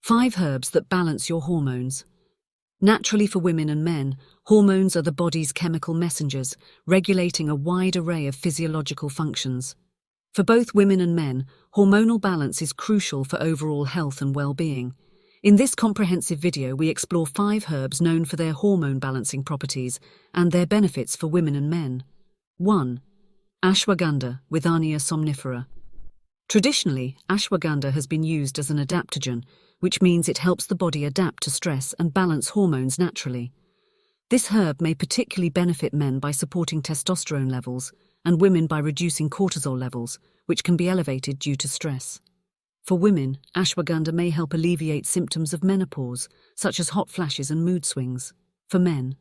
5 herbs that balance your hormones. Naturally for women and men, hormones are the body's chemical messengers, regulating a wide array of physiological functions. For both women and men, hormonal balance is crucial for overall health and well-being. In this comprehensive video, we explore 5 herbs known for their hormone-balancing properties and their benefits for women and men. 1. Ashwagandha, Withania somnifera. Traditionally, ashwagandha has been used as an adaptogen, which means it helps the body adapt to stress and balance hormones naturally. This herb may particularly benefit men by supporting testosterone levels and women by reducing cortisol levels, which can be elevated due to stress. For women, ashwagandha may help alleviate symptoms of menopause, such as hot flashes and mood swings. For men,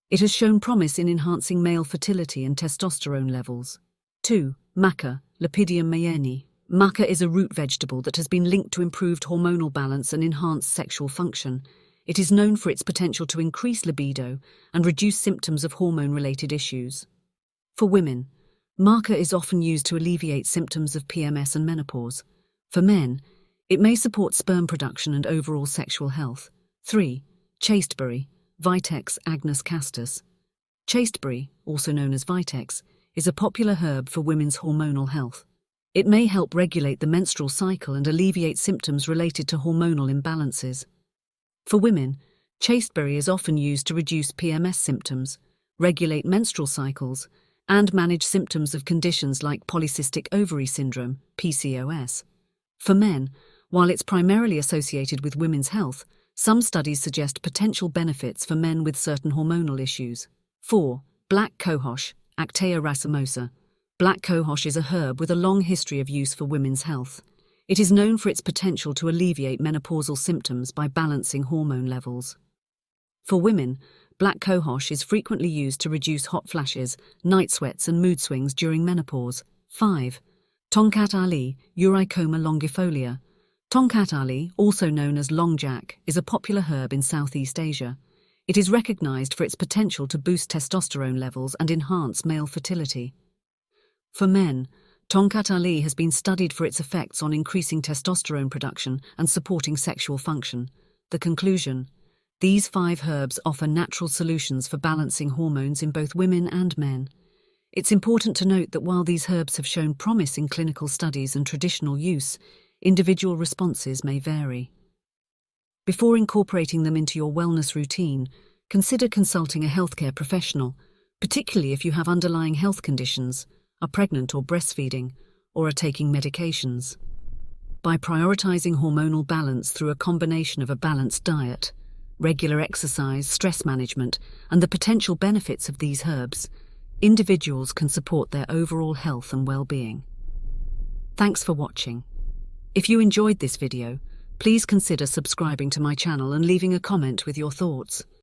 it has shown promise in enhancing male fertility and testosterone levels. 2. Maca, Lepidium mayeni. Maca is a root vegetable that has been linked to improved hormonal balance and enhanced sexual function. It is known for its potential to increase libido and reduce symptoms of hormone-related issues. For women, maca is often used to alleviate symptoms of PMS and menopause. For men, it may support sperm production and overall sexual health. 3. Chasteberry, Vitex agnus castus. Chasteberry, also known as Vitex, is a popular herb for women's hormonal health. It may help regulate the menstrual cycle and alleviate symptoms related to hormonal imbalances. For women, chasteberry is often used to reduce PMS symptoms, regulate menstrual cycles, and manage symptoms of conditions like polycystic ovary syndrome, PCOS. For men, while it's primarily associated with women's health, some studies suggest potential benefits for men with certain hormonal issues. 4. Black cohosh, Actaea racemosa. Black cohosh is a herb with a long history of use for women's health. It is known for its potential to alleviate menopausal symptoms by balancing hormone levels. For women, black cohosh is frequently used to reduce hot flashes, night sweats and mood swings during menopause. 5. Tongkat Ali, Euricoma longifolia. Tongkat Ali, also known as longjack, is a popular herb in Southeast Asia. It is recognized for its potential to boost testosterone levels and enhance male fertility. For men, Tongkat Ali has been studied for its effects on increasing testosterone production and supporting sexual function. The conclusion: these 5 herbs offer natural solutions for balancing hormones in both women and men. It's important to note that while these herbs have shown promise in clinical studies and traditional use, individual responses may vary. Before incorporating them into your wellness routine, consider consulting a healthcare professional, particularly if you have underlying health conditions, are pregnant or breastfeeding, or are taking medications. By prioritizing hormonal balance through a combination of a balanced diet, regular exercise, stress management, and the potential benefits of these herbs, individuals can support their overall health and well-being. Thanks for watching. If you enjoyed this video, please consider subscribing to my channel and leaving a comment with your thoughts.